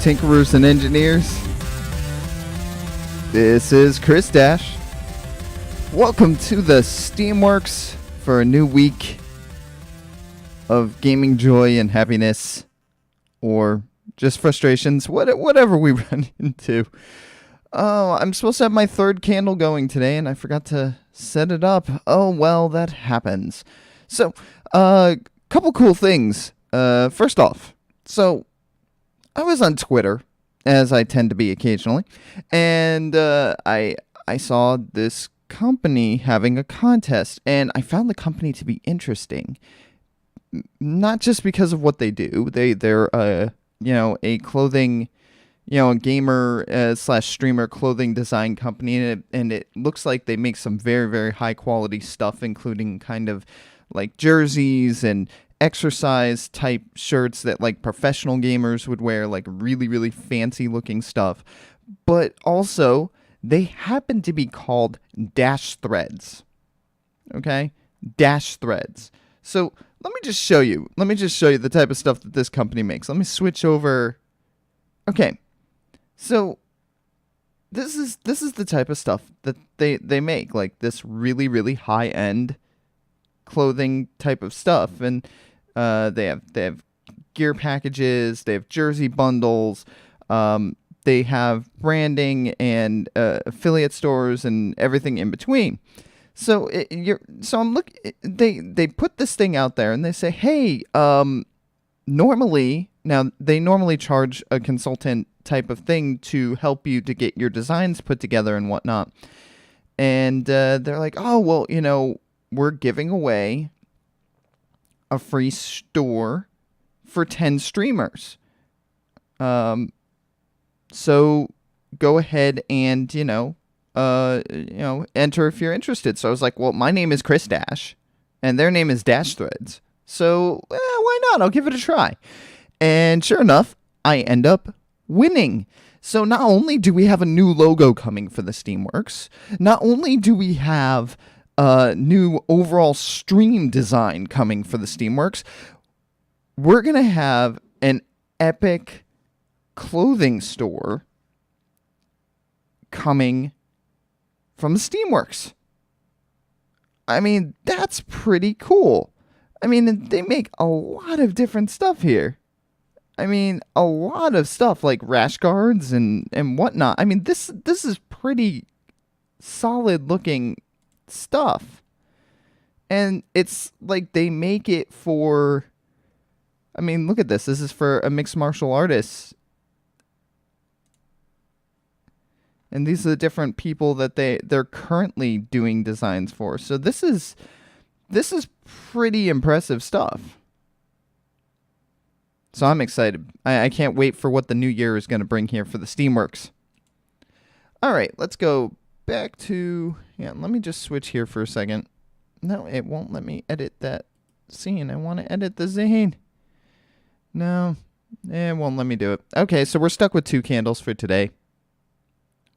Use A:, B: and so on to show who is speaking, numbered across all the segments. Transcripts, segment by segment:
A: Tinkerers and engineers. This is ChrisDash. Welcome to the Steamworks for a new week of gaming joy and happiness, or just frustrations, whatever we run into. Oh, I'm supposed to have my third candle going today, and I forgot to set it up. Oh, well, that happens. So, couple cool things. First off, so I was on Twitter, as I tend to be occasionally, and I saw this company having a contest, and I found the company to be interesting. Not just because of what they do. They're a clothing, a gamer slash streamer clothing design company, and it looks like they make some very, very high quality stuff, including kind of like jerseys and exercise type shirts that like professional gamers would wear, like really, really fancy looking stuff. But also, they happen to be called Dash Threads. Okay? Dash Threads. So let me just show you the type of stuff that this company makes. Let me switch over. Okay. So this is the type of stuff that they make, like this really, really high end clothing type of stuff. And they have gear packages, they have jersey bundles, they have branding and affiliate stores and everything in between. So they put this thing out there and they say, hey, normally they charge a consultant type of thing to help you to get your designs put together and whatnot. And they're like, oh, well, we're giving away a free store for 10 streamers. So go ahead and, enter if you're interested. So I was like, well, my name is ChrisDash and their name is Dash Threads. So why not? I'll give it a try. And sure enough, I end up winning. So not only do we have a new logo coming for the Steamworks, not only do we have new overall stream design coming for the Steamworks, we're going to have an epic clothing store coming from the Steamworks. I mean, that's pretty cool. I mean, they make a lot of different stuff here. I mean, a lot of stuff like rash guards and whatnot. I mean, this is pretty solid looking stuff. And it's like they make it for, I mean, look at this. This is for a mixed martial artist. And these are the different people that they're currently doing designs for. So this is pretty impressive stuff. So I'm excited. I can't wait for what the new year is going to bring here for the Steamworks. All right, let's go back to... Yeah, let me just switch here for a second. No, it won't let me edit that scene. I want to edit the zine. No, it won't let me do it. Okay, so we're stuck with 2 candles for today.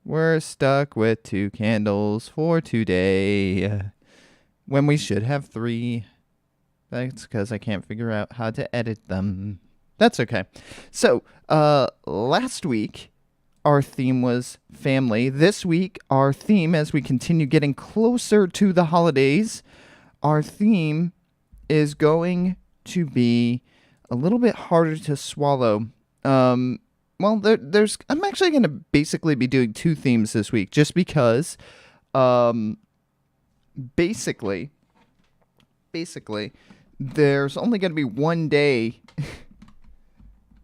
A: We're stuck with 2 candles for today. When we should have 3. That's because I can't figure out how to edit them. That's okay. So, last week, our theme was family. This week, our theme, as we continue getting closer to the holidays, our theme is going to be a little bit harder to swallow. I'm actually going to basically be doing 2 themes this week, just because, basically, there's only going to be one day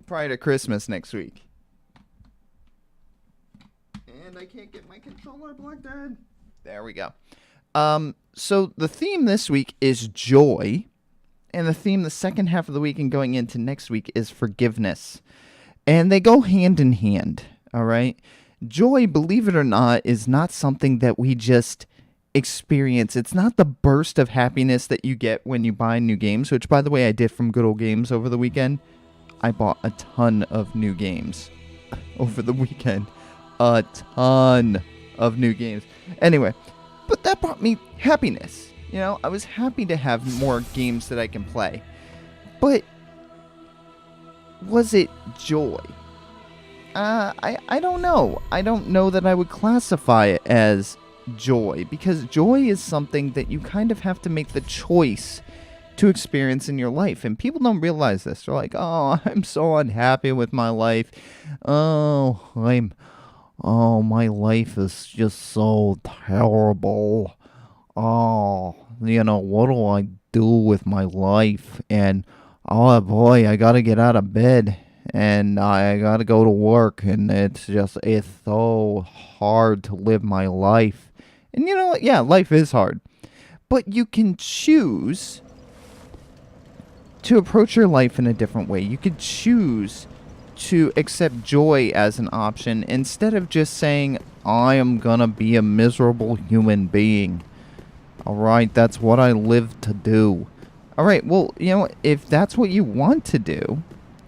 A: prior to Christmas next week. And I can't get my controller plugged in. There we go. So the theme this week is joy. And the theme the second half of the week and going into next week is forgiveness. And they go hand in hand, all right? Joy, believe it or not, is not something that we just experience. It's not the burst of happiness that you get when you buy new games, which, by the way, I did from Good Old Games over the weekend. I bought a ton of new games over the weekend. A ton of new games. Anyway, but that brought me happiness. I was happy to have more games that I can play. But was it joy? I don't know. I don't know that I would classify it as joy, because joy is something that you kind of have to make the choice to experience in your life, and people don't realize this. They're like, oh, I'm so unhappy with my life. My life is just so terrible. What do I do with my life? And oh boy, I gotta get out of bed and I gotta go to work, and it's so hard to live my life. And you know what? Yeah, life is hard. But you can choose to approach your life in a different way. You could choose to accept joy as an option instead of just saying, I am gonna be a miserable human being. Alright, that's what I live to do. Alright, well, if that's what you want to do,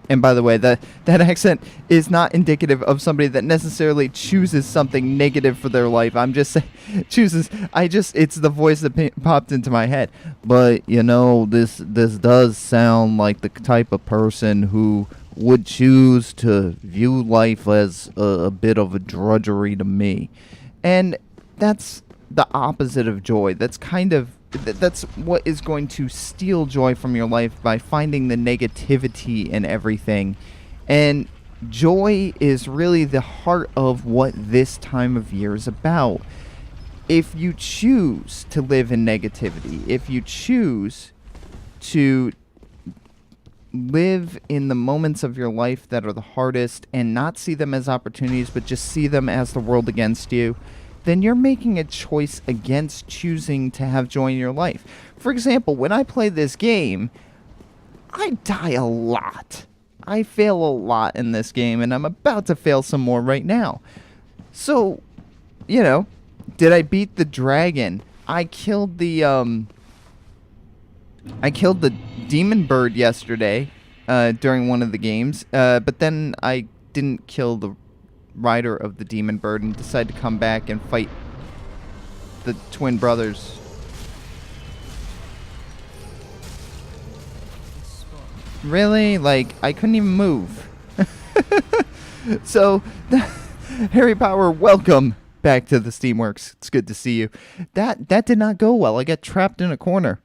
A: and by the way, that accent is not indicative of somebody that necessarily chooses something negative for their life. I'm just saying, it's the voice that popped into my head. But, this does sound like the type of person who would choose to view life as a bit of a drudgery to me. And that's the opposite of joy. That's what is going to steal joy from your life, by finding the negativity in everything. And joy is really the heart of what this time of year is about. If you choose to live in negativity, if you choose to live in the moments of your life that are the hardest and not see them as opportunities, but just see them as the world against you, then you're making a choice against choosing to have joy in your life. For example, when I play this game, I die a lot. I fail a lot in this game, and I'm about to fail some more right now. So, did I beat the dragon? I killed the demon bird yesterday during one of the games, but then I didn't kill the rider of the demon bird and decided to come back and fight the twin brothers. Really? I couldn't even move. So, Harry Power, welcome back to the Steamworks. It's good to see you. That did not go well. I got trapped in a corner.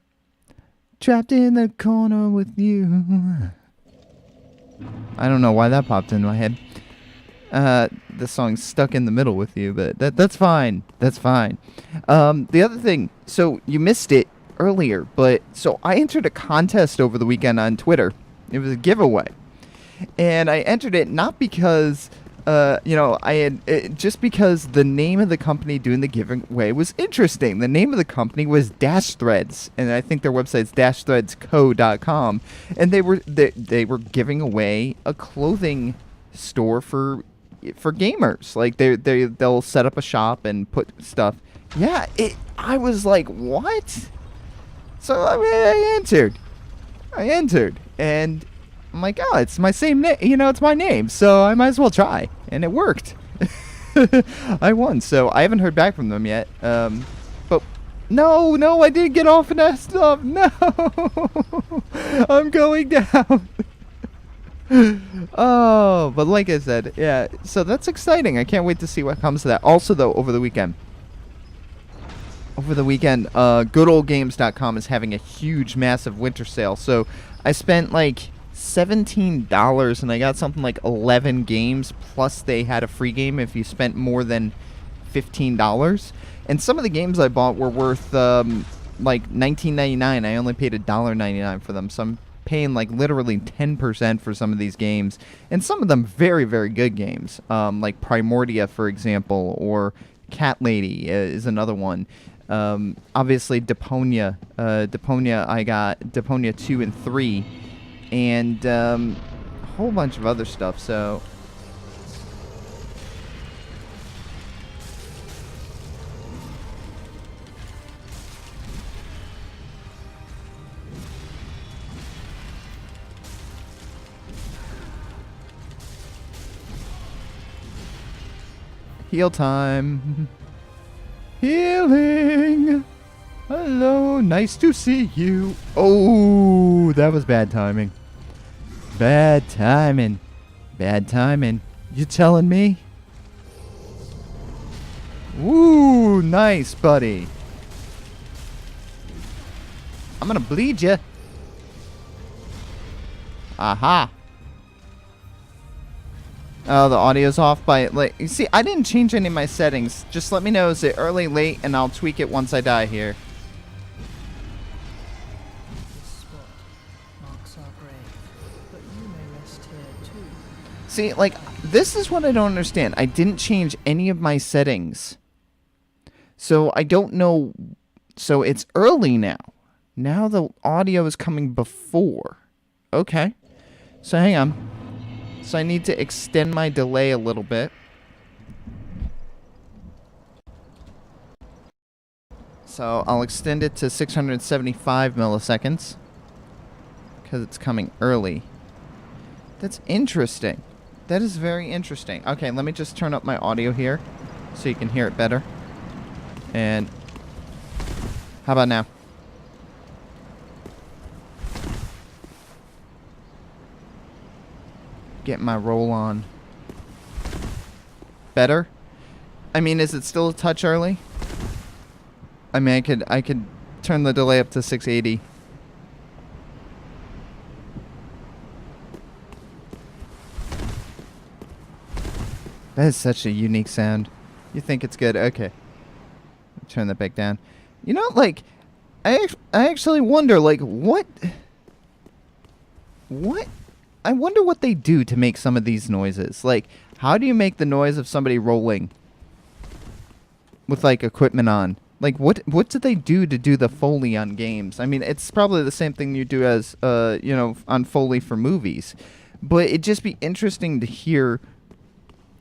A: Trapped in the corner with you. I don't know why that popped into my head. The song's stuck in the middle with you, but that's fine. That's fine. The other thing, so you missed it earlier, but so I entered a contest over the weekend on Twitter. It was a giveaway, and I entered it not because, just because the name of the company doing the giveaway was interesting. The name of the company was Dash Threads, and I think their website's dashthreadsco.com, and they were giving away a clothing store for gamers. They'll set up a shop and put stuff. Yeah, I was like, what? So I entered, and I'm like, oh, it's my same name. It's my name, so I might as well try, and it worked. I won, so I haven't heard back from them yet. But no, I didn't get off of that stuff. No, I'm going down. Oh, but like I said, yeah, so that's exciting. I can't wait to see what comes to that. Also, though, over the weekend, goodoldgames.com is having a huge, massive winter sale. So I spent $17, and I got something like 11 games, plus they had a free game if you spent more than $15. And some of the games I bought were worth $19.99. I only paid $1.99 for them, so I'm paying literally 10% for some of these games, and some of them very, very good games, like Primordia, for example, or Cat Lady is another one. Obviously Deponia, I got Deponia 2 and 3, and a whole bunch of other stuff. So heal time. Healing. Hello, nice to see you. Oh, that was bad timing. Bad timing. You telling me? Woo, nice, buddy. I'm gonna bleed you. Aha. Oh, the audio's off by, like, you see, I didn't change any of my settings. Just let me know, is it early, late, and I'll tweak it once I die here.
B: This spot marks our grave, but you may rest here too.
A: See, like, this is what I don't understand. I didn't change any of my settings. So I don't know. So it's early now. Now the audio is coming before. Okay. So hang on. So I need to extend my delay a little bit. So I'll extend it to 675 milliseconds. Because it's coming early. That's interesting. That is very interesting. Okay, let me just turn up my audio here so you can hear it better. And how about now? Get my roll on. Better? I mean, is it still a touch early? I mean, I could turn the delay up to 680. That is such a unique sound. You think it's good? Okay. Turn that back down. You know, like, I actually wonder, like, what? I wonder what they do to make some of these noises. Like, how do you make the noise of somebody rolling with, like, equipment on? Like, what do they do to do the Foley on games? I mean, it's probably the same thing you do as, you know, on Foley for movies. But it'd just be interesting to hear,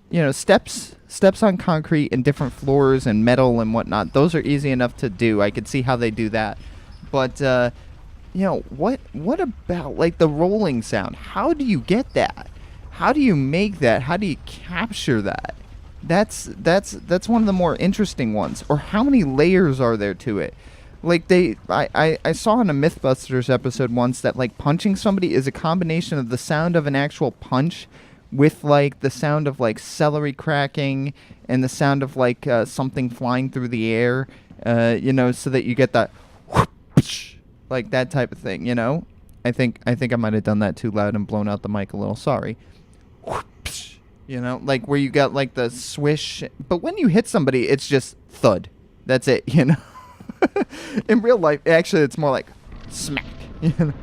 A: you know, steps on concrete and different floors and metal and whatnot. Those are easy enough to do. I could see how they do that. But, you know, what about, like, the rolling sound? How do you get that? How do you make that? How do you capture that? That's one of the more interesting ones. Or how many layers are there to it? Like, I saw in a Mythbusters episode once that, like, punching somebody is a combination of the sound of an actual punch with, like, the sound of, like, celery cracking and the sound of, like, something flying through the air, you know, so that you get that whoosh, like that type of thing, you know? I think I might have done that too loud and blown out the mic a little. Sorry. Whoosh, you know, like where you got, like, the swish. But when you hit somebody, it's just thud. That's it, you know? In real life, actually, it's more like smack, you know?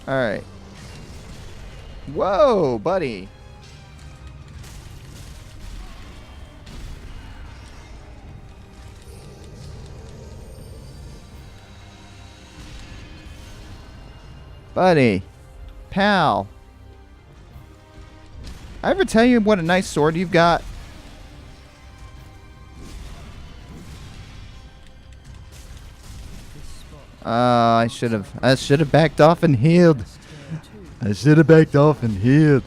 A: All right. Whoa, buddy. Buddy. Pal. I ever tell you what a nice sword you've got? I should have backed off and healed. I should have backed off and healed.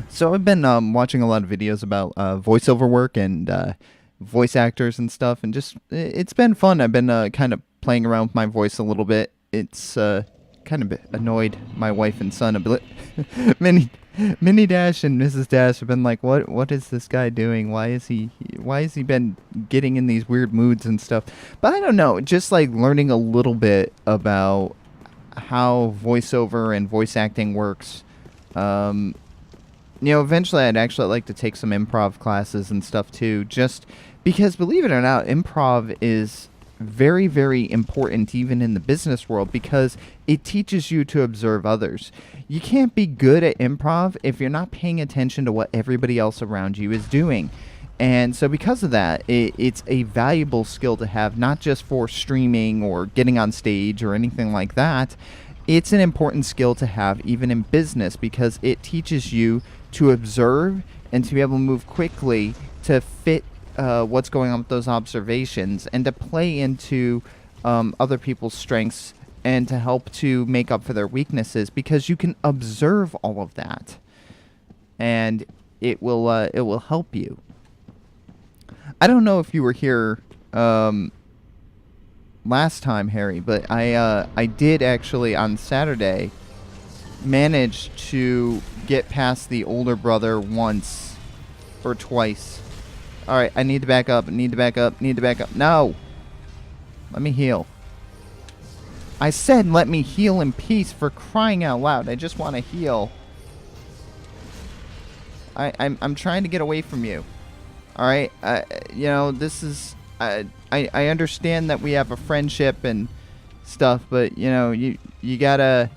A: So I've been watching a lot of videos about voiceover work and voice actors and stuff, and just it's been fun. I've been kind of playing around with my voice a little bit. It's kind of annoyed my wife and son a bit. Mini Dash and Mrs. Dash have been like, what is this guy doing? Why has he been getting in these weird moods and stuff? But I don't know, just like learning a little bit about how voiceover and voice acting works. You know, eventually I'd actually like to take some improv classes and stuff too, just because, believe it or not, improv is very, very important even in the business world, because it teaches you to observe others. You can't be good at improv if you're not paying attention to what everybody else around you is doing. And so because of that, it's a valuable skill to have, not just for streaming or getting on stage or anything like that. It's an important skill to have even in business, because it teaches you to observe and to be able to move quickly to fit what's going on with those observations, and to play into other people's strengths and to help to make up for their weaknesses, because you can observe all of that and it will help you. I don't know if you were here last time, Harry, but I did actually on Saturday managed to get past the older brother once or twice. Alright, I need to back up. Need to back up. Need to back up. No! Let me heal. I said let me heal in peace, for crying out loud. I just want to heal. I'm trying to get away from you. Alright? You know, this is... I understand that we have a friendship and stuff, but, you know, you gotta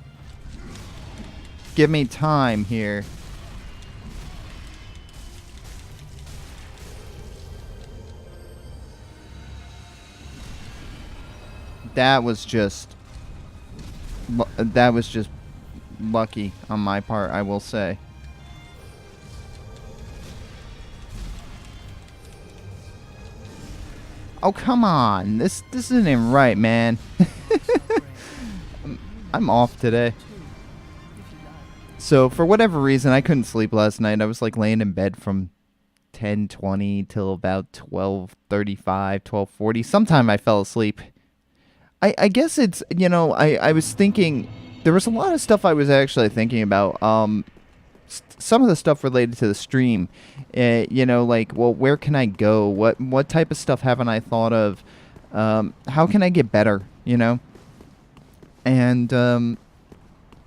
A: give me time here. That was just lucky on my part, I will say. Oh, come on. This isn't right, man. I'm off today. So, for whatever reason, I couldn't sleep last night. I was like laying in bed from 10:20 till about 12:35, 12:40. Sometime I fell asleep. I guess it's, you know, I was thinking, there was a lot of stuff I was actually thinking about. Some of the stuff related to the stream, you know, like, well, where can I go? What type of stuff haven't I thought of? How can I get better, you know? And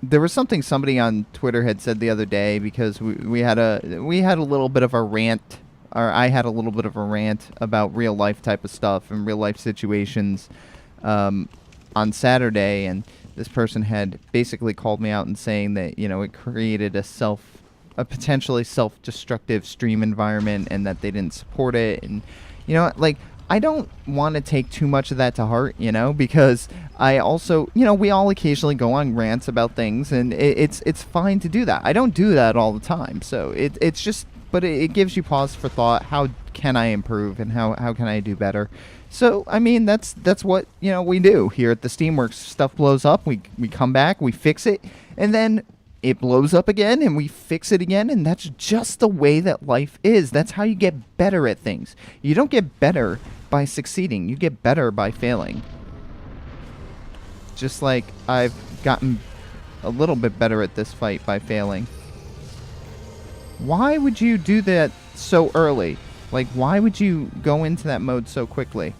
A: there was something somebody on Twitter had said the other day, because we had a little bit of a rant, or I had a little bit of a rant about real life type of stuff and real life situations on Saturday, and this person had basically called me out and saying that, you know, it created a potentially self-destructive stream environment, and that they didn't support it. And, you know, like, I don't want to take too much of that to heart, you know, because I also, you know, we all occasionally go on rants about things, and it's fine to do that. I don't do that all the time, so it's just, but it gives you pause for thought. How can I improve, and how can I do better? So, I mean, that's what, you know, we do here at the Steamworks. Stuff blows up, we come back, we fix it, and then it blows up again, and we fix it again, and that's just the way that life is. That's how you get better at things. You don't get better by succeeding. You get better by failing. Just like I've gotten a little bit better at this fight by failing. Why would you do that so early? Like, why would you go into that mode so quickly?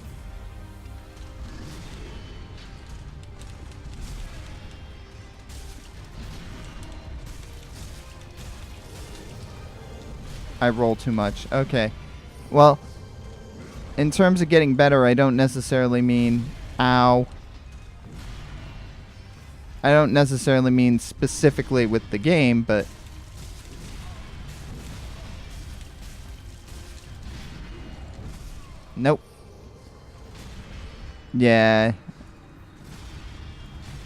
A: I roll too much. Okay. Well, in terms of getting better, I don't necessarily mean... Ow. I don't necessarily mean specifically with the game, but... Nope. Yeah.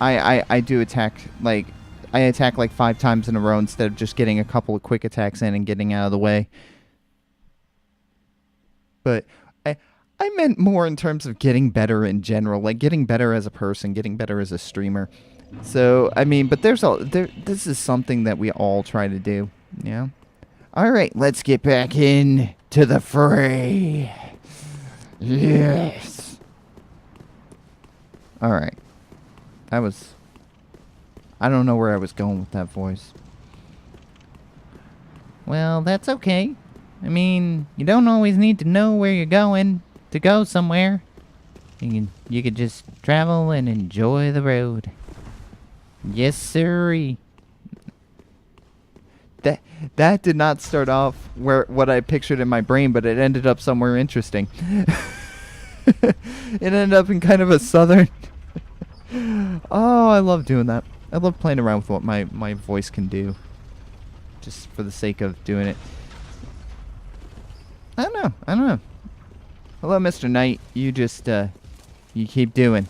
A: I do attack, like... I attack like 5 times in a row instead of just getting a couple of quick attacks in and getting out of the way. But I meant more in terms of getting better in general, like getting better as a person, getting better as a streamer. So, I mean, but this is something that we all try to do, yeah? All right, let's get back in to the fray. Yes. All right. That was... I don't know where I was going with that voice. Well, that's okay. I mean, you don't always need to know where you're going to go somewhere. You could just travel and enjoy the road. Yes, sirree. That did not start off what I pictured in my brain, but it ended up somewhere interesting. It ended up in kind of a southern... Oh, I love doing that. I love playing around with what my voice can do. Just for the sake of doing it. I don't know. Hello, Mr. Knight. You just, you keep doing.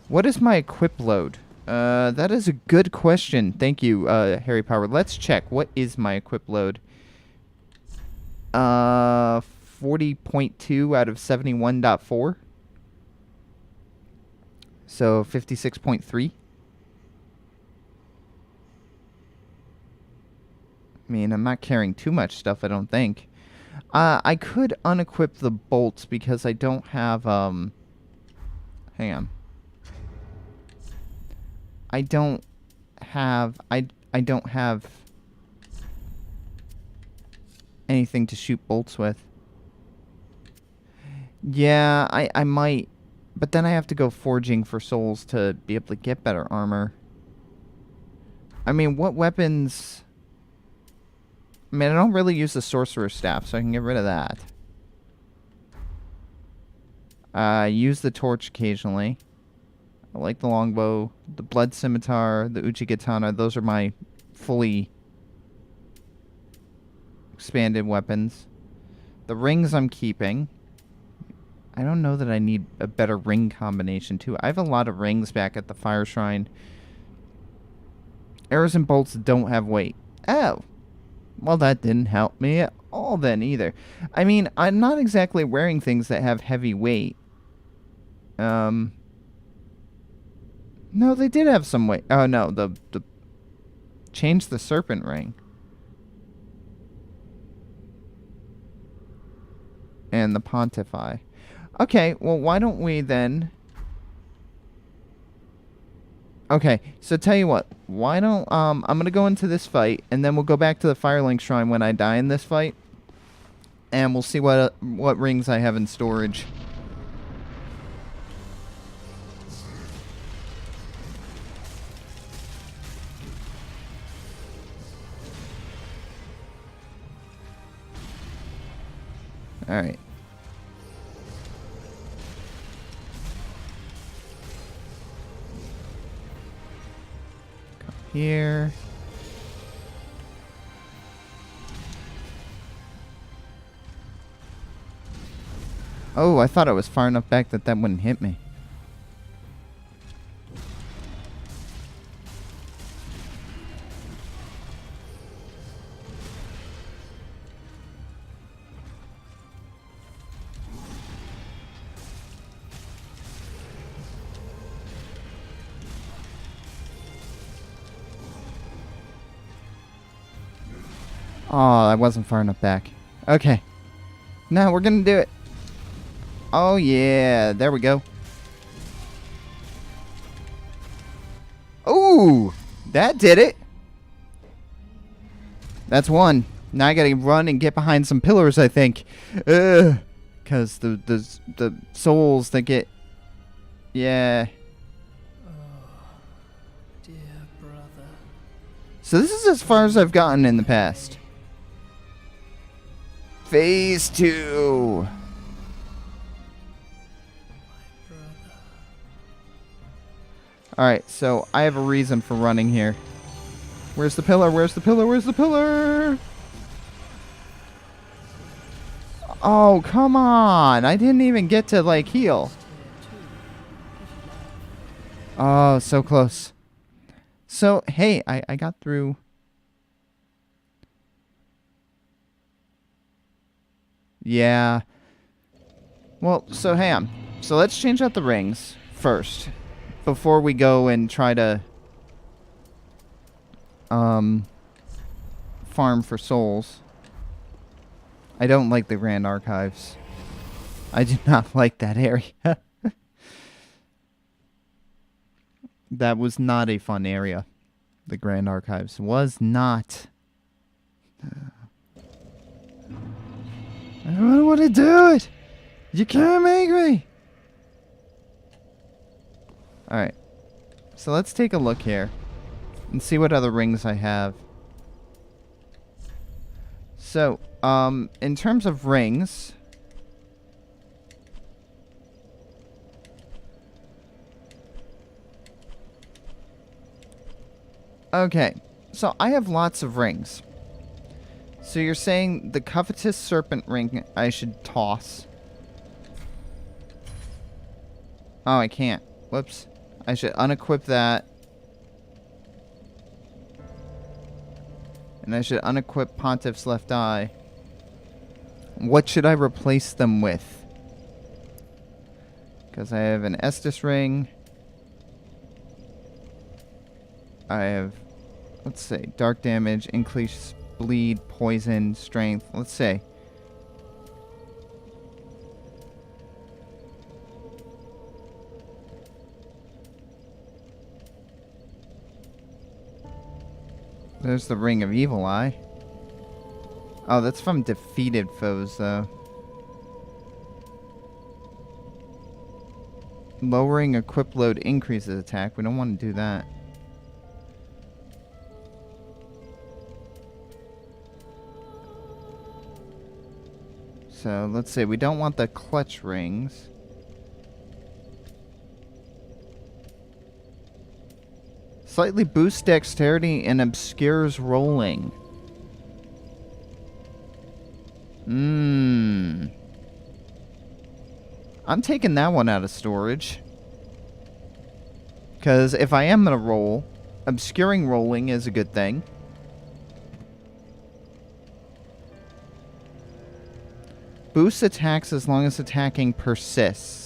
A: What is my equip load? That is a good question. Thank you, Harry Power. Let's check. What is my equip load? 40.2 out of 71.4. So, 56.3. I mean, I'm not carrying too much stuff, I don't think. I could unequip the bolts because I don't have, hang on. I don't have... I don't have anything to shoot bolts with. Yeah, I might. But then I have to go forging for souls to be able to get better armor. I mean, what weapons... I mean, I don't really use the sorcerer's staff, so I can get rid of that. Use the torch occasionally. I like the longbow, the blood scimitar, the uchigatana. Those are my fully expanded weapons. The rings I'm keeping. I don't know that I need a better ring combination, too. I have a lot of rings back at the fire shrine. Arrows and bolts don't have weight. Oh. Well, that didn't help me at all then, either. I mean, I'm not exactly wearing things that have heavy weight. No, they did have some weight. Oh, no, the change the serpent ring. And the pontify. Okay, well, why don't we then... Okay, so tell you what. Why don't... I'm going to go into this fight, and then we'll go back to the Firelink Shrine when I die in this fight. And we'll see what rings I have in storage. Alright. Come here. Oh, I thought I was far enough back that wouldn't hit me. Oh, I wasn't far enough back. Okay. Now we're gonna do it. Oh, yeah. There we go. Ooh! That did it! That's one. Now I gotta run and get behind some pillars, I think. Because the souls that get... Yeah.
B: Oh, dear brother.
A: So this is as far as I've gotten in the past. Phase 2. Alright, so I have a reason for running here. Where's the pillar? Where's the pillar? Where's the pillar? Oh, come on. I didn't even get to, like, heal. Oh, so close. So, hey, I got through. Yeah. Well, so hang on. So let's change out the rings first. Before we go and try to farm for souls. I don't like the Grand Archives. I do not like that area. That was not a fun area. The Grand Archives was not. I don't want to do it. You can't make me. Alright. So let's take a look here. And see what other rings I have. So, in terms of rings... Okay. So, I have lots of rings. So you're saying the covetous serpent ring I should toss? Oh, I can't. Whoops. I should unequip that. And I should unequip Pontiff's left eye. What should I replace them with? Because I have an Estus ring. I have, let's say, dark damage, increase bleed, poison, strength. Let's say. There's the Ring of Evil Eye. Oh, that's from defeated foes, though. Lowering equip load increases attack. We don't want to do that. So, let's say we don't want the clutch rings. Slightly boosts dexterity and obscures rolling. I'm taking that one out of storage. Because if I am going to roll, obscuring rolling is a good thing. Boosts attacks as long as attacking persists.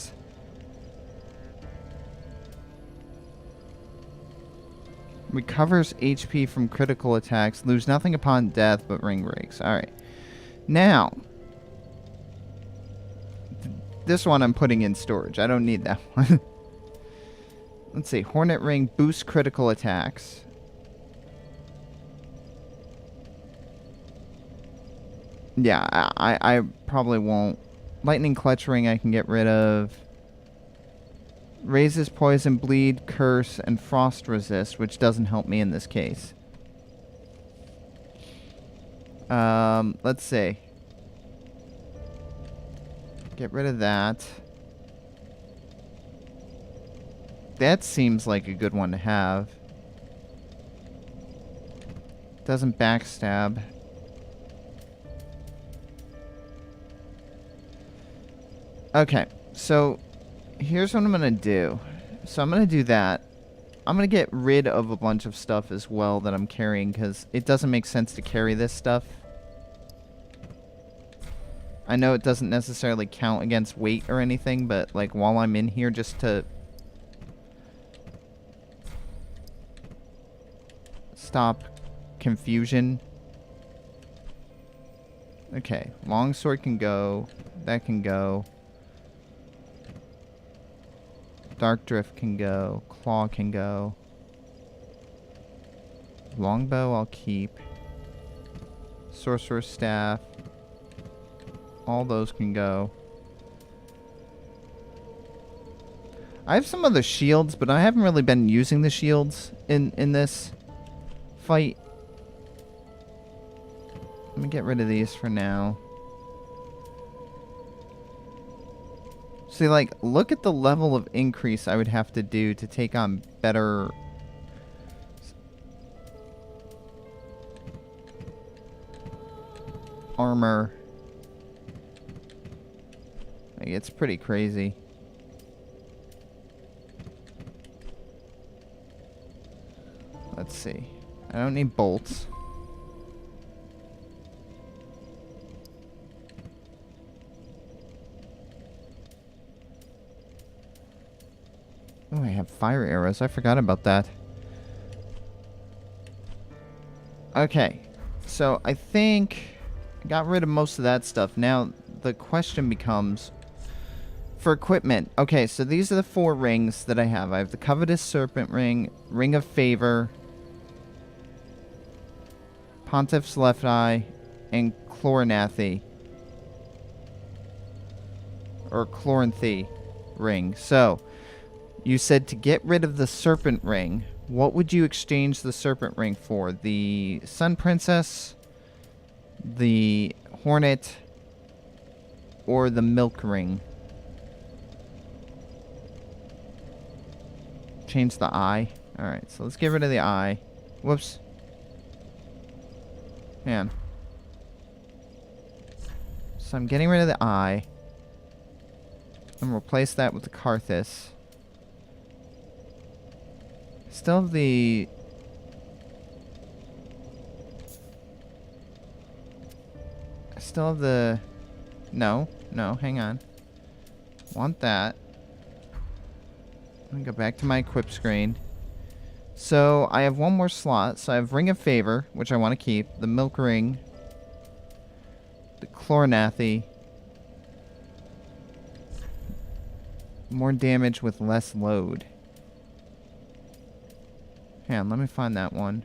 A: Recovers HP from critical attacks. Lose nothing upon death but ring breaks. Alright. Now, this one I'm putting in storage. I don't need that one. Let's see. Hornet Ring boosts critical attacks. Yeah, I probably won't. Lightning Clutch Ring I can get rid of. Raises poison, bleed, curse, and frost resist, which doesn't help me in this case. Let's see. Get rid of that. That seems like a good one to have. Doesn't backstab. Okay, so here's what I'm going to do. So I'm going to do that. I'm going to get rid of a bunch of stuff as well that I'm carrying because it doesn't make sense to carry this stuff. I know it doesn't necessarily count against weight or anything, but like while I'm in here just to stop confusion. Okay, longsword can go. That can go. Dark Drift can go. Claw can go. Longbow I'll keep. Sorcerer's Staff. All those can go. I have some other shields, but I haven't really been using the shields in this fight. Let me get rid of these for now. See, like, look at the level of increase I would have to do to take on better... armor. Like, it's pretty crazy. Let's see. I don't need bolts. Oh, I have fire arrows. I forgot about that. Okay. So, I think I got rid of most of that stuff. Now, the question becomes... for equipment. Okay, so these are the 4 rings that I have. I have the Covetous Serpent Ring, Ring of Favor, Pontiff's Left Eye, and Chloranthy. Or Chloranthy ring. So, you said to get rid of the Serpent Ring, what would you exchange the Serpent Ring for? The Sun Princess, the Hornet, or the Milk Ring? Change the eye. Alright, so let's get rid of the eye. Whoops. Man. So I'm getting rid of the eye. And replace that with the Karthus. Still have the... still have the... No, hang on. Want that. Let me go back to my equip screen. So, I have one more slot. So, I have Ring of Favor, which I want to keep. The Milk Ring. The Chloranthy. More damage with less load. Hang on, let me find that one.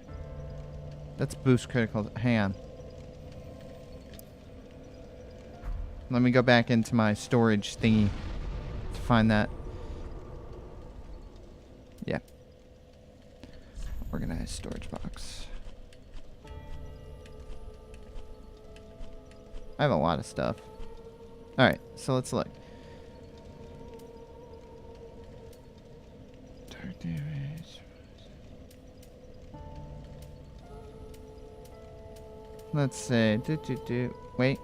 A: That's boost critical. Hang on. Let me go back into my storage thingy to find that. Yeah. Organized storage box. I have a lot of stuff. Alright, so let's look. Dark damage. Let's say, wait.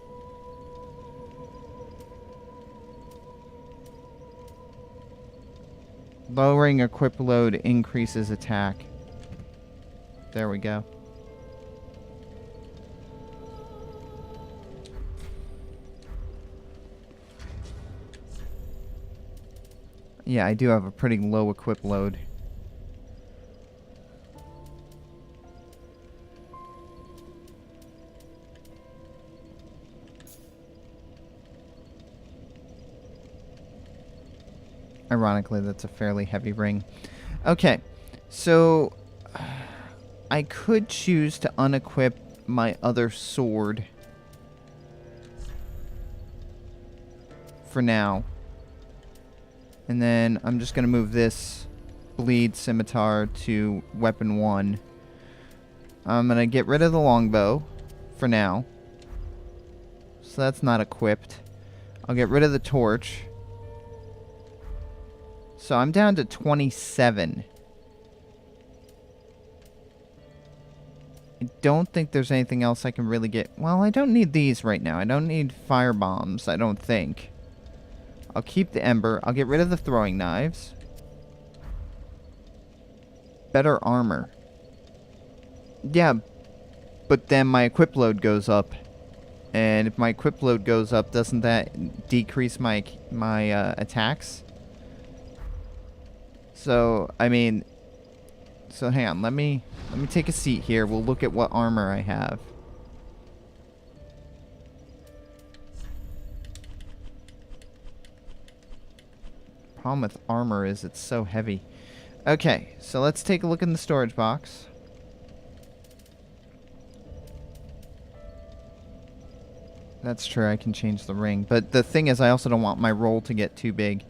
A: Lowering equip load increases attack. There we go. Yeah, I do have a pretty low equip load. Ironically, that's a fairly heavy ring. Okay, so I could choose to unequip my other sword for now. And then I'm just going to move this bleed scimitar to weapon 1. I'm going to get rid of the longbow for now. So that's not equipped. I'll get rid of the torch. So I'm down to 27. I don't think there's anything else I can really get. Well, I don't need these right now. I don't need fire bombs, I don't think. I'll keep the ember. I'll get rid of the throwing knives. Better armor. Yeah, but then my equip load goes up. And if my equip load goes up, doesn't that decrease my attacks? So, I mean, so hang on, let me take a seat here. We'll look at what armor I have. Problem with armor is it's so heavy. Okay, so let's take a look in the storage box. That's true, I can change the ring. But the thing is, I also don't want my roll to get too big.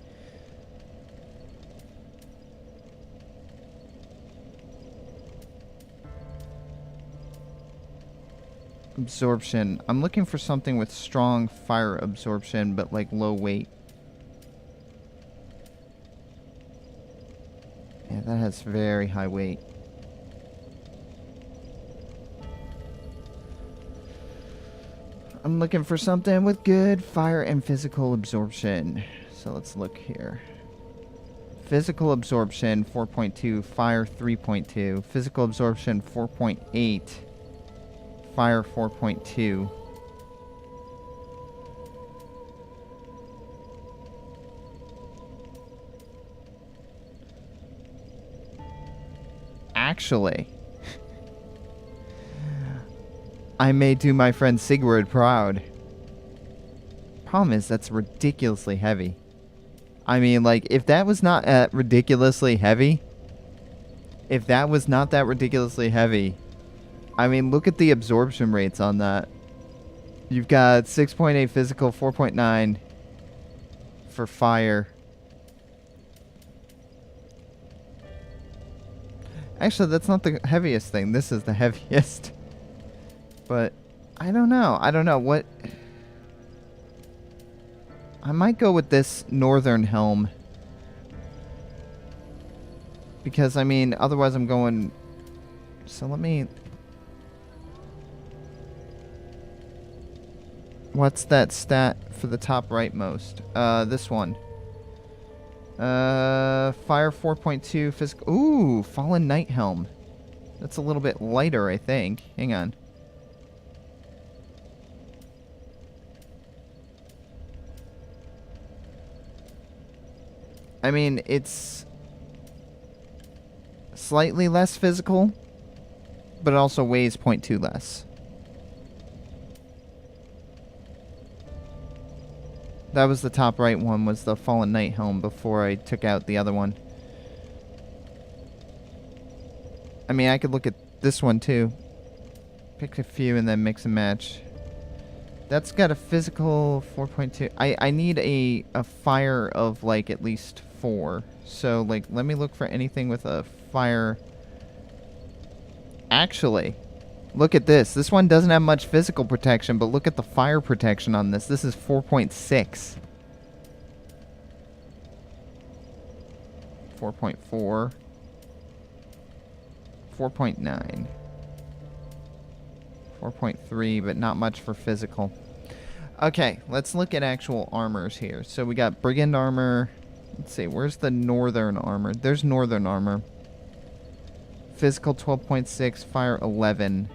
A: Absorption. I'm looking for something with strong fire absorption, but like low weight. Yeah, that has very high weight. I'm looking for something with good fire and physical absorption. So let's look here. Physical absorption 4.2, fire 3.2, physical absorption 4.8, fire 4.2. Actually, I may do my friend Sigurd proud. Problem is, that's ridiculously heavy. I mean, like, if that was not ridiculously heavy, if that was not that ridiculously heavy, I mean, look at the absorption rates on that. You've got 6.8 physical, 4.9 for fire. Actually, that's not the heaviest thing. This is the heaviest. But I don't know. I don't know what. I might go with this northern helm. Because, I mean, otherwise I'm going. So let me. What's that stat for the top rightmost? This one. Fire 4.2 physical. Ooh, Fallen Knight Helm. That's a little bit lighter, I think. Hang on. I mean, it's slightly less physical, but it also weighs 0.2 less. That was the top right one, was the Fallen Knight Helm before I took out the other one. I mean, I could look at this one too. Pick a few and then mix and match. That's got a physical 4.2. I need a fire of, like, at least 4. So, like, let me look for anything with a fire. Actually, look at this. This one doesn't have much physical protection, but look at the fire protection on this. This is 4.6. 4.4. 4.9. 4.3, but not much for physical. Okay, let's look at actual armors here. So we got brigand armor. Let's see, where's the northern armor? There's northern armor. Physical 12.6, fire 11.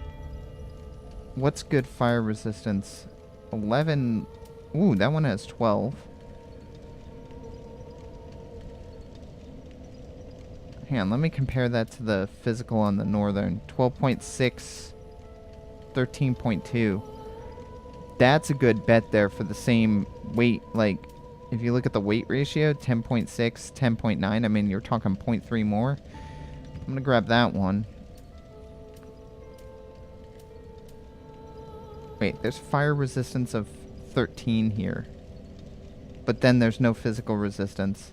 A: What's good fire resistance? 11. Ooh, that one has 12. Hang on, let me compare that to the physical on the northern. 12.6, 13.2. That's a good bet there for the same weight. Like, if you look at the weight ratio, 10.6, 10.9. I mean, you're talking 0.3 more. I'm going to grab that one. Wait, there's fire resistance of 13 here. But then there's no physical resistance.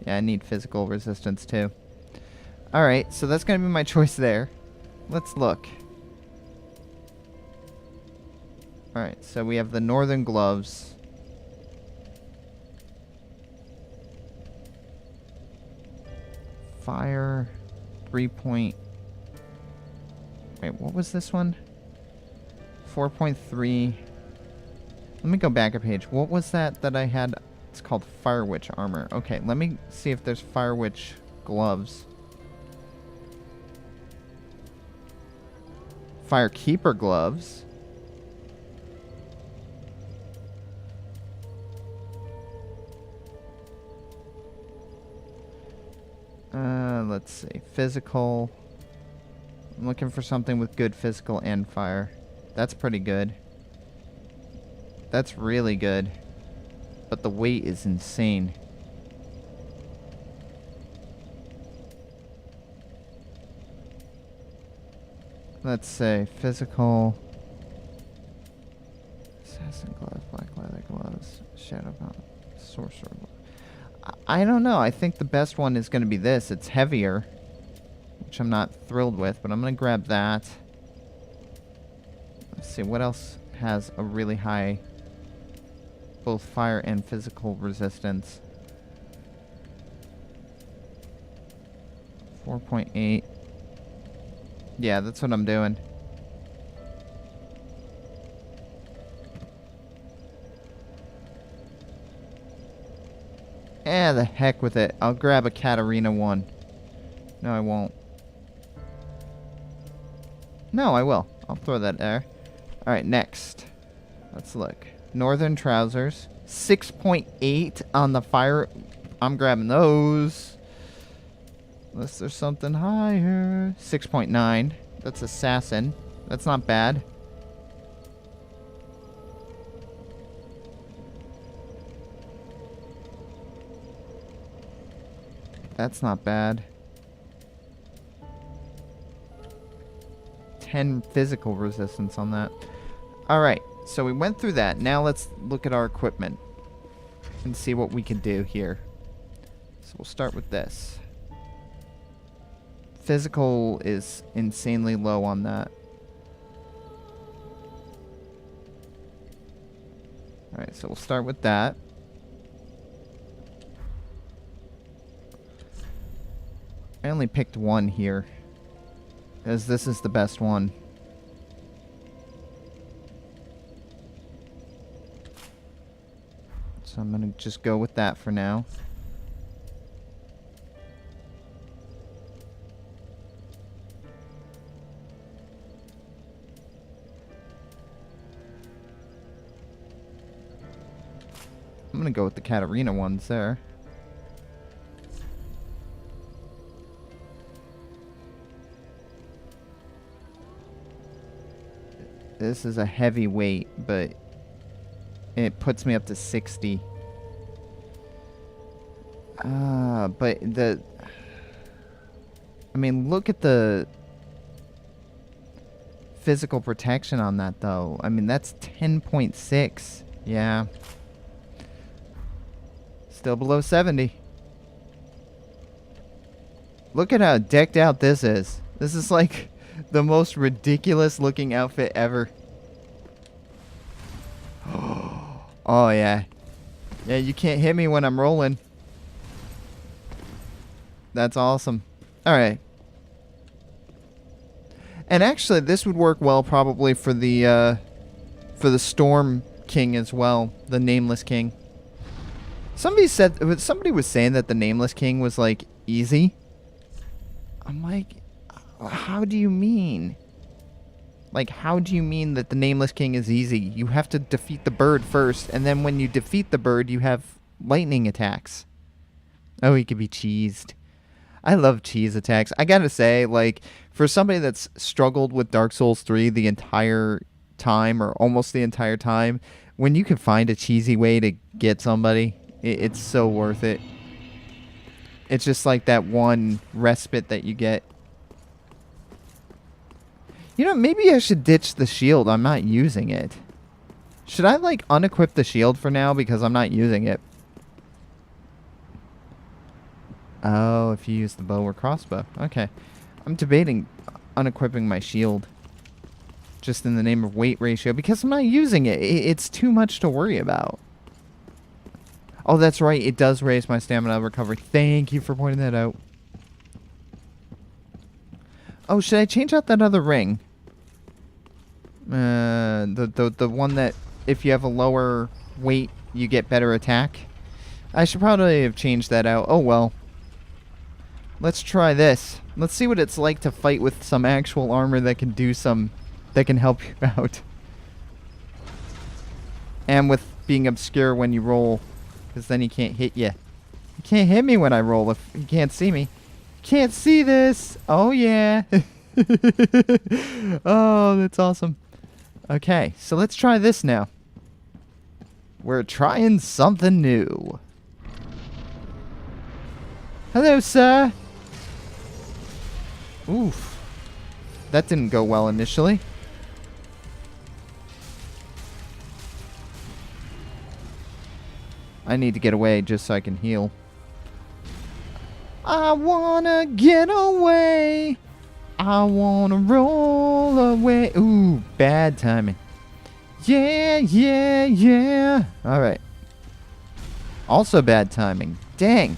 A: Yeah, I need physical resistance too. Alright, so that's going to be my choice there. Let's look. Alright, so we have the northern gloves. Fire 3 point... Wait, what was this one? 4.3. Let me go back a page. What was that I had? It's called Fire Witch armor. Okay, let me see if there's Fire Witch gloves. Firekeeper gloves. Let's see. Physical. I'm looking for something with good physical and fire. That's pretty good. That's really good. But the weight is insane. Let's say physical. Assassin gloves, black leather gloves, shadow bomb, sorcerer gloves. I don't know. I think the best one is going to be this. It's heavier, which I'm not thrilled with, but I'm going to grab that. Let's see what else has a really high both fire and physical resistance. 4.8. Yeah, that's what I'm doing. Eh, the heck with it. I'll grab a Katarina one. No, I won't. No, I will. I'll throw that there. Alright, next. Let's look. Northern trousers. 6.8 on the fire. I'm grabbing those. Unless there's something higher. 6.9. That's assassin. That's not bad. That's not bad. 10 physical resistance on that. Alright, so we went through that. Now let's look at our equipment and see what we can do here. So we'll start with this. Physical is insanely low on that. Alright, so we'll start with that. I only picked one here, because this is the best one. So I'm going to just go with that for now. I'm going to go with the Katarina ones there. This is a heavy weight, but it puts me up to 60. But I mean, look at the physical protection on that, though. I mean, that's 10.6. Yeah. Still below 70. Look at how decked out this is. This is like the most ridiculous looking outfit ever. Oh, yeah. Yeah, you can't hit me when I'm rolling. That's awesome. All right. And actually, this would work well probably for the Storm King as well, the Nameless King. Somebody was saying that the Nameless King was like easy. I'm like, how do you mean? Like, how do you mean that the Nameless King is easy? You have to defeat the bird first, and then when you defeat the bird, you have lightning attacks. Oh, he could be cheesed. I love cheese attacks. I gotta say, like, for somebody that's struggled with Dark Souls 3 the entire time, or almost the entire time, when you can find a cheesy way to get somebody, it's so worth it. It's just like that one respite that you get. You know, maybe I should ditch the shield. I'm not using it. Should I, like, unequip the shield for now because I'm not using it? Oh, if you use the bow or crossbow. Okay. I'm debating unequipping my shield. Just in the name of weight ratio. Because I'm not using it. It's too much to worry about. Oh, that's right. It does raise my stamina recovery. Thank you for pointing that out. Oh, should I change out that other ring? The one that if you have a lower weight, you get better attack? I should probably have changed that out. Oh, well. Let's try this. Let's see what it's like to fight with some actual armor that can do that can help you out. And with being obscure when you roll, because then he can't hit you. You can't hit me when I roll if you can't see me. Can't see this. Oh, yeah. Oh, that's awesome. Okay, so let's try this now. We're trying something new. Hello, sir. Oof. That didn't go well initially. I need to get away just so I can heal. I wanna get away. I wanna roll away. Ooh, bad timing. Yeah, yeah, yeah. Alright. Also bad timing. Dang.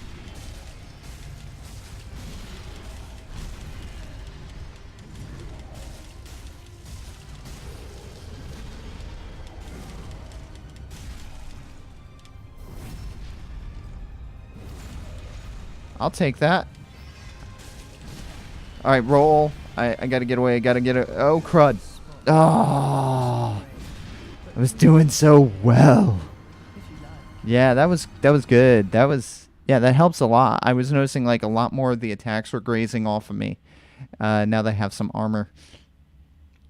A: I'll take that. Alright, roll. I gotta get away. I gotta get it. Oh, crud. Oh. I was doing so well. Yeah, that was good. Yeah, that helps a lot. I was noticing like a lot more of the attacks were grazing off of me. Now they have some armor.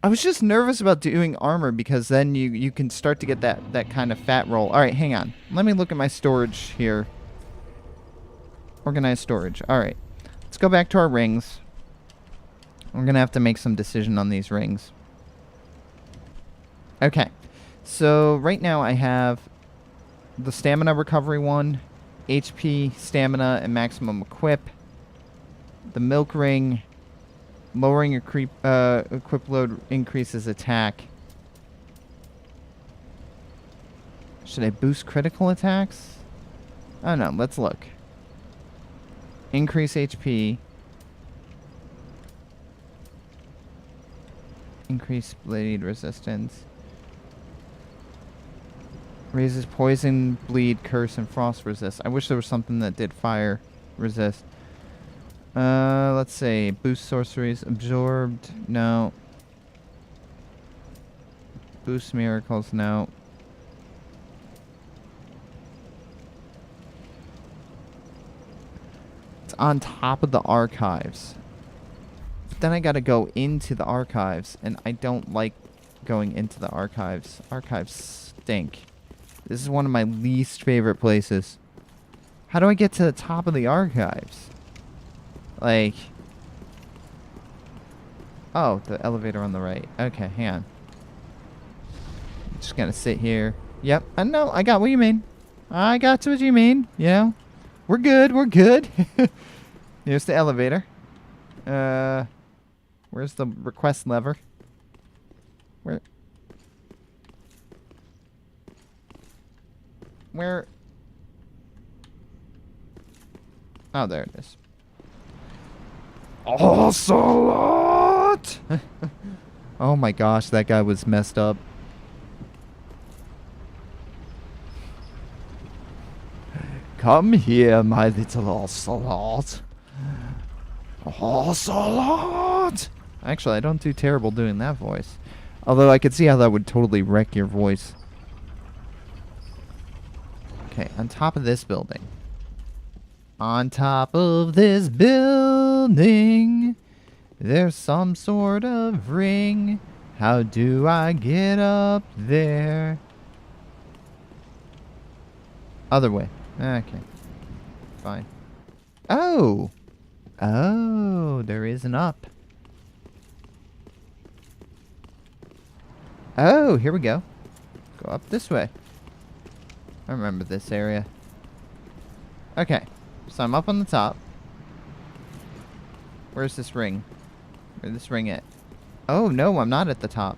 A: I was just nervous about doing armor because then you can start to get that kind of fat roll. Alright, hang on. Let me look at my storage here. Organized storage. Alright. Let's go back to our rings. We're going to have to make some decision on these rings. Okay. So, right now I have the stamina recovery one, HP, stamina, and maximum equip. The milk ring, lowering equip load increases attack. Should I boost critical attacks? I don't know. Let's look. Increase HP. Increase bleed resistance. Raises poison, bleed, curse, and frost resist. I wish there was something that did fire resist. Let's see. Boost sorceries. Absorbed. No. Boost miracles. No. It's on top of the archives. But then I gotta go into the archives, and I don't like going into the archives. Archives stink. This is one of my least favorite places. How do I get to the top of the archives? Like... Oh, the elevator on the right. Okay, hang on. Just gonna sit here. Yep, I know. I got what you mean. I got what you mean. You know, we're good. We're good. Here's the elevator. Where's the request lever? Where? Oh, there it is. Ocelot! Oh my gosh, that guy was messed up. Come here, my little ocelot. Ocelot! Actually, I don't do terrible doing that voice. Although I could see how that would totally wreck your voice. Okay, on top of this building. On top of this building, there's some sort of ring. How do I get up there? Other way. Okay. Fine. Oh! Oh, there is an up. Oh, here we go. Go up this way. I remember this area. Okay. So I'm up on the top. Where's this ring? Where's this ring at? Oh, no, I'm not at the top.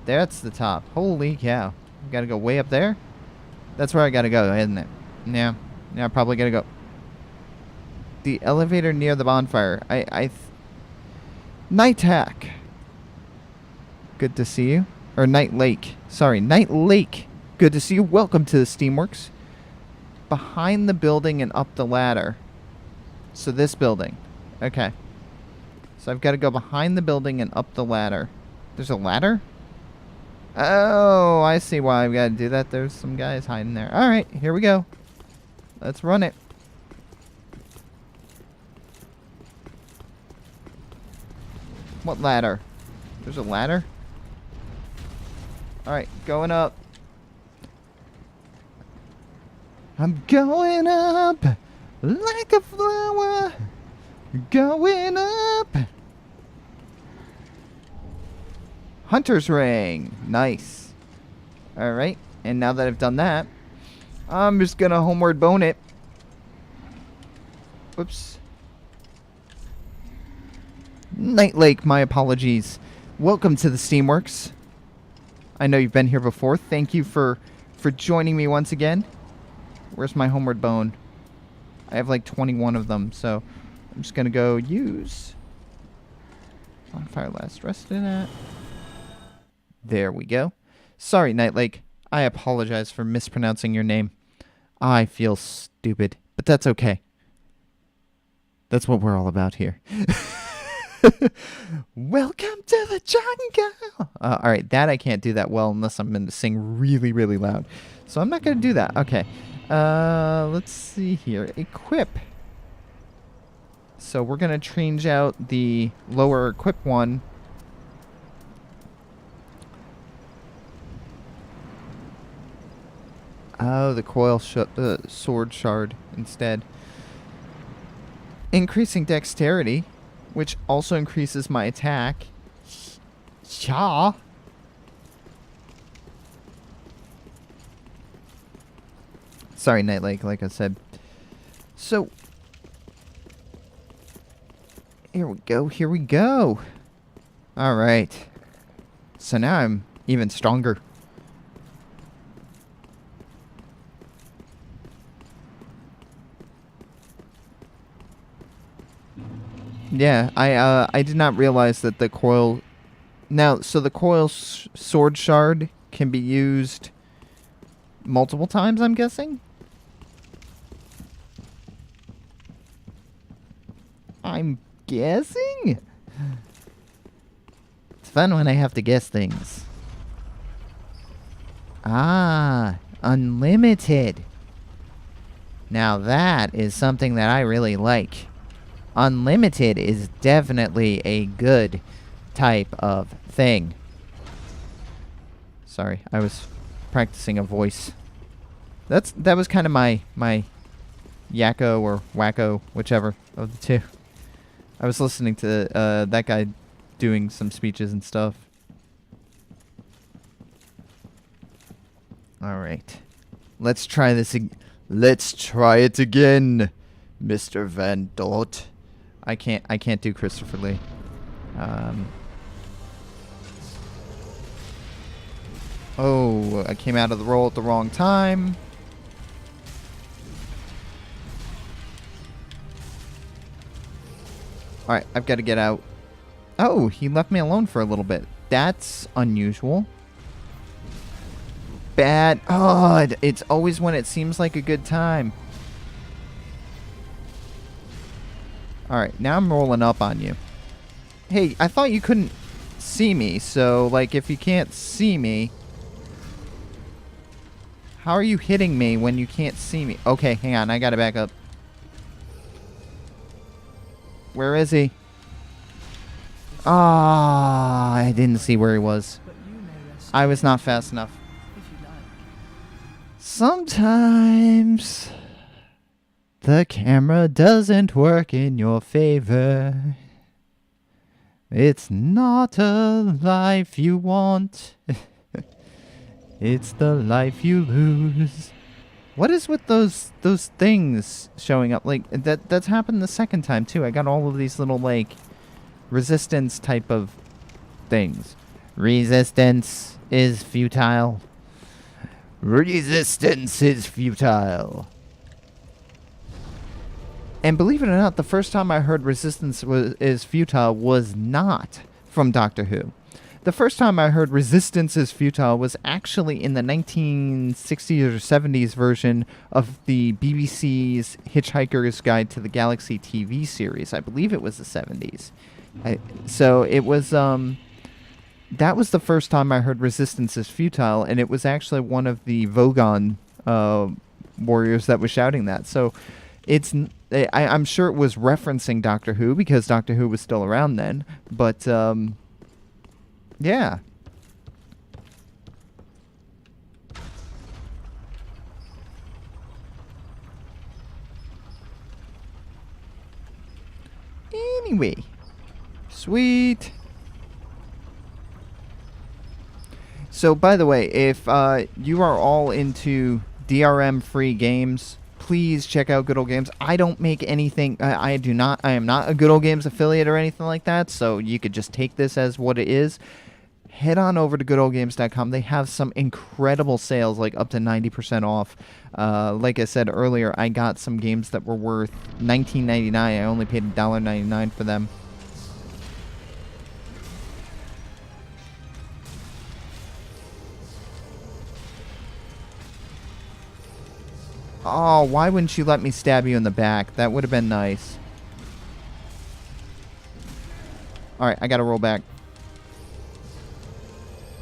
A: That's the top. Holy cow. I gotta go way up there? That's where I gotta go, isn't it? Yeah. Yeah, I probably gotta go. The elevator near the bonfire. Night Hack. Good to see you. Or Night Lake. Sorry, Night Lake. Good to see you. Welcome to the Steamworks. Behind the building and up the ladder. So this building. Okay. So I've got to go behind the building and up the ladder. There's a ladder? Oh, I see why I've got to do that. There's some guys hiding there. Alright, here we go. Let's run it. What ladder? There's a ladder? Alright, going up. I'm going up like a flower. Going up. Hunter's ring. Nice. Alright, and now that I've done that, I'm just gonna homeward bone it. Whoops. Night Lake, my apologies. Welcome to the Steamworks. I know you've been here before. Thank you for joining me once again. Where's my homeward bone? I have like 21 of them, so I'm just gonna go use bonfire last rested at. There we go. Sorry, Night Lake. I apologize for mispronouncing your name. I feel stupid, but that's okay. That's what we're all about here. Welcome to the jungle. All right, that I can't do that well unless I'm going to sing really, really loud. So I'm not going to do that. Okay. Let's see here. Equip. So we're going to change out the lower equip one. Oh, the coil sword shard instead. Increasing dexterity, which also increases my attack. Yeah. Sorry, Night Lake, like I said. So, here we go, here we go. Alright. So now I'm even stronger. Yeah, I did not realize that the coil... Now, so the coil sword shard can be used multiple times, I'm guessing? I'm guessing? It's fun when I have to guess things. Ah, unlimited. Now that is something that I really like. Unlimited is definitely a good type of thing. Sorry, I was practicing a voice. That was kind of my yakko or wacko, whichever of the two. I was listening to that guy doing some speeches and stuff. All right. Let's try this. Let's try it again, Mr. Van Dort. I can't do Christopher Lee. Oh, I came out of the roll at the wrong time. All right, I've got to get out. Oh, he left me alone for a little bit. That's unusual. Bad. Oh, it's always when it seems like a good time. All right, now I'm rolling up on you. Hey, I thought you couldn't see me, so, like, if you can't see me, how are you hitting me when you can't see me? Okay, hang on, I gotta back up. Where is he? Ah, I didn't see where he was. I was not fast enough. Sometimes the camera doesn't work in your favor. It's not a life you want. It's the life you lose. What is with those things showing up? Like that's happened the second time too. I got all of these little like resistance type of things. Resistance is futile. Resistance is futile. And believe it or not, the first time I heard resistance is futile was not from Doctor Who. The first time I heard resistance is futile was actually in the 1960s or 70s version of the BBC's Hitchhiker's Guide to the Galaxy TV series. I believe it was the 70s. So it was, that was the first time I heard resistance is futile, and it was actually one of the Vogon warriors that was shouting that. So I'm sure it was referencing Doctor Who because Doctor Who was still around then, but yeah. Anyway. Sweet. So, by the way, if you are all into DRM-free games, please check out Good Old Games. I don't make anything. I am not a Good Old Games affiliate or anything like that, so you could just take this as what it is. Head on over to goodoldgames.com. They have some incredible sales, like up to 90% off. Like I said earlier, I got some games that were worth $19.99. I only paid $1.99 for them. Oh, why wouldn't you let me stab you in the back? That would have been nice. Alright, I gotta roll back.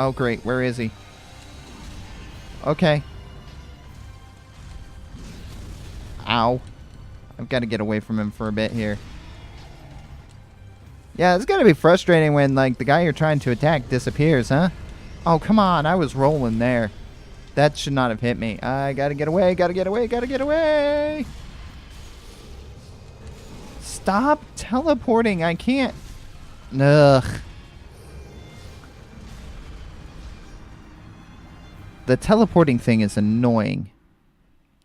A: Oh, great. Where is he? Okay. Ow. I've got to get away from him for a bit here. Yeah, it's gotta be frustrating when, like, the guy you're trying to attack disappears, huh? Oh, come on. I was rolling there. That should not have hit me. I gotta get away, gotta get away, gotta get away! Stop teleporting. I can't. Ugh. The teleporting thing is annoying.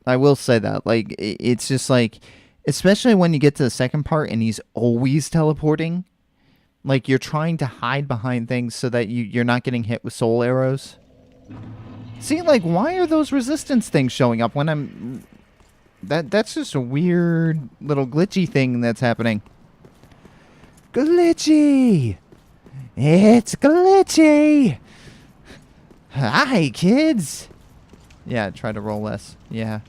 A: I will say that. Like, it's just like, especially when you get to the second part and he's always teleporting. Like, you're trying to hide behind things so that you're not getting hit with soul arrows. See, like, why are those resistance things showing up when I'm... That's just a weird little glitchy thing that's happening. Glitchy! It's glitchy! Hi, kids! Yeah, try to roll less. Yeah.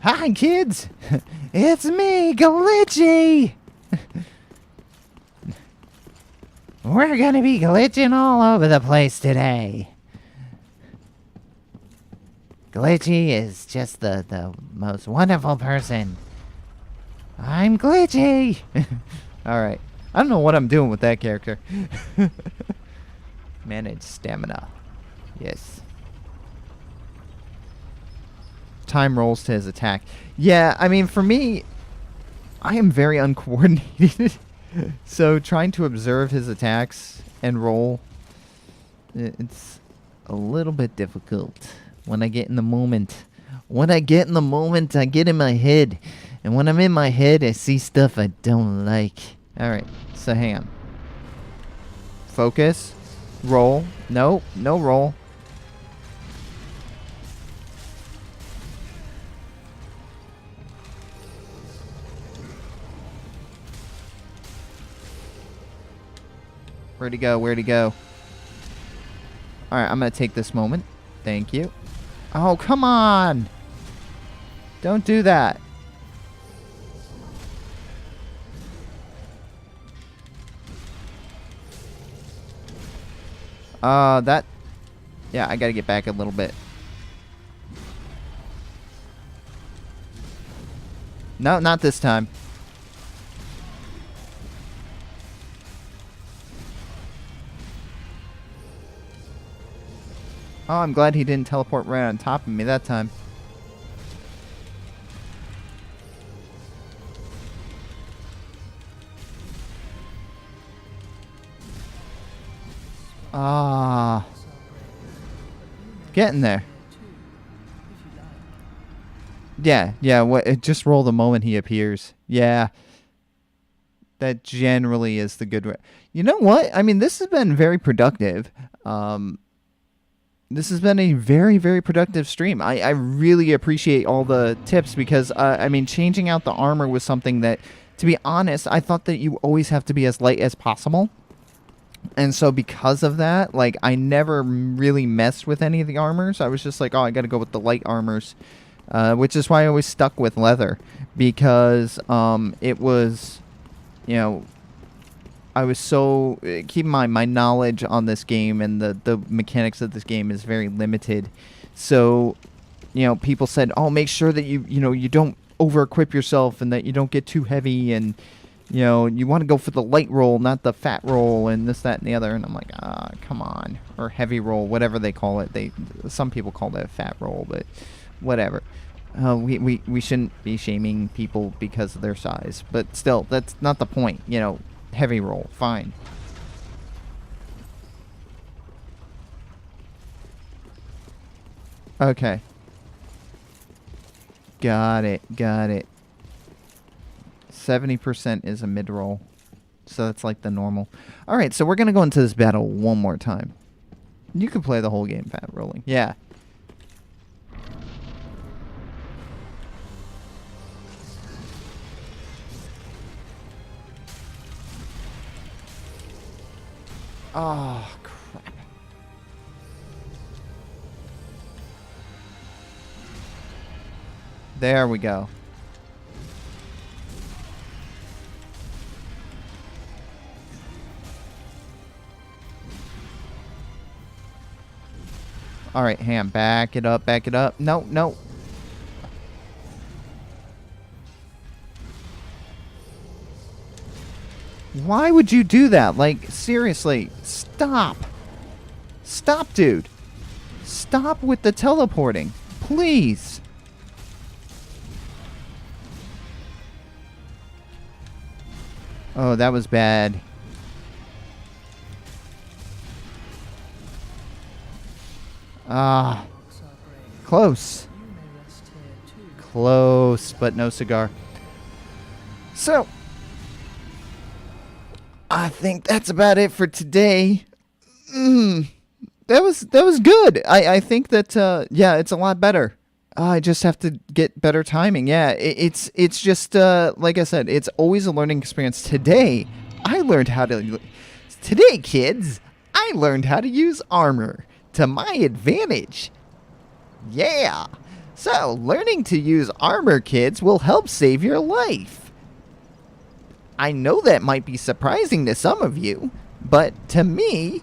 A: Hi, kids! It's me, Glitchy! We're gonna be glitching all over the place today. Glitchy is just the most wonderful person. I'm Glitchy! Alright. I don't know what I'm doing with that character. Manage stamina. Yes. Time rolls to his attack. Yeah, I mean, for me, I am very uncoordinated. So trying to observe his attacks and roll, it's a little bit difficult when I get in the moment. When I get in the moment, I get in my head. And when I'm in my head, I see stuff I don't like. Alright, so hang on. Focus. Roll. No, no roll. Where'd he go? Where'd he go? Alright, I'm going to take this moment. Thank you. Oh, come on! Don't do that. That... Yeah, I gotta get back a little bit. No, not this time. Oh, I'm glad he didn't teleport right on top of me that time. Ah. Getting there. Yeah, what? Just roll the moment he appears. Yeah. That generally is the good way. You know what? I mean, this has been very productive. This has been a very, very productive stream. I really appreciate all the tips because, I mean, changing out the armor was something that, to be honest, I thought that you always have to be as light as possible. And so because of that, like, I never really messed with any of the armors. I was just like, oh, I got to go with the light armors, which is why I always stuck with leather because it was, you know, I was so... Keep in mind, my knowledge on this game and the mechanics of this game is very limited. So, you know, people said, oh, make sure that you don't over-equip yourself and that you don't get too heavy and, you know, you want to go for the light roll, not the fat roll and this, that, and the other. And I'm like, come on. Or heavy roll, whatever they call it. Some people call it a fat roll, but whatever. We shouldn't be shaming people because of their size. But still, that's not the point, you know. Heavy roll, fine. Okay. Got it. 70% is a mid-roll. So that's like the normal. Alright, so we're going to go into this battle one more time. You can play the whole game fat rolling. Yeah. Oh, crap. There we go. All right, Ham, back it up. No. Why would you do that? Like, seriously, stop. Stop, dude. Stop with the teleporting. Please. Oh, that was bad. Ah. Close. Close, but no cigar. So, I think that's about it for today. That was good. I think that yeah, it's a lot better. I just have to get better timing. Yeah, it's just like I said, it's always a learning experience. Today, kids, I learned how to use armor to my advantage. Yeah. So, learning to use armor, kids, will help save your life. I know that might be surprising to some of you, but to me,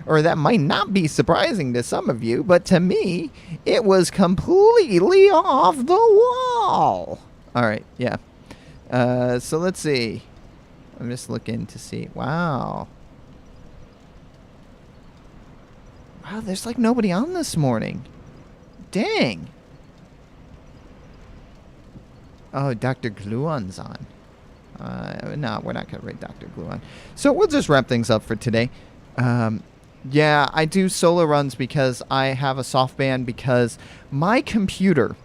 A: or that might not be surprising to some of you, but to me, it was completely off the wall. All right, yeah. So let's see. I'm just looking to see. Wow. Wow, there's like nobody on this morning. Dang. Oh, Dr. Gluon's on. No, we're not going to raid Dr. Gluon. So we'll just wrap things up for today. Yeah, I do solo runs because I have a soft ban because my computer,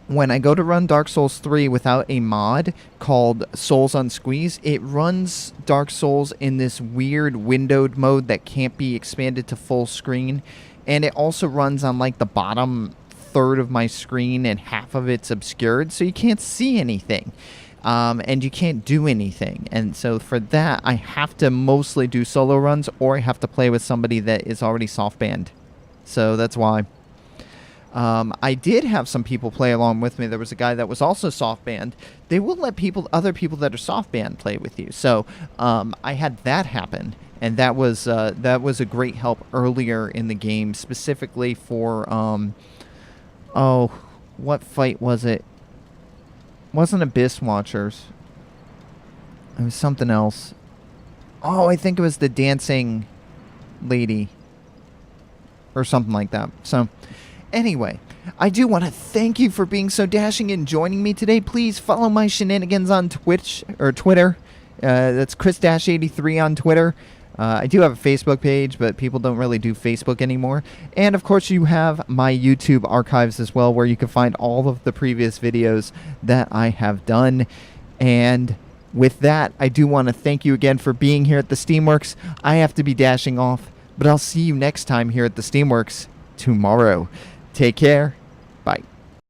A: when I go to run Dark Souls 3 without a mod called Souls Unsqueeze, it runs Dark Souls in this weird windowed mode that can't be expanded to full screen. And it also runs on like the bottom third of my screen and half of it's obscured, so you can't see anything. And you can't do anything. And so for that, I have to mostly do solo runs, or I have to play with somebody that is already soft banned. So that's why. I did have some people play along with me. There was a guy that was also soft banned. They will let other people that are soft banned play with you. So I had that happen, and that was a great help earlier in the game, specifically for what fight was it? Wasn't Abyss Watchers. It was something else. Oh, I think it was the dancing lady. Or something like that. So, anyway, I do want to thank you for being so dashing and joining me today. Please follow my shenanigans on Twitch or Twitter. That's ChrisDash83 on Twitter. I do have a Facebook page, but people don't really do Facebook anymore. And, of course, you have my YouTube archives as well, where you can find all of the previous videos that I have done. And with that, I do want to thank you again for being here at the Steamworks. I have to be dashing off, but I'll see you next time here at the Steamworks tomorrow. Take care.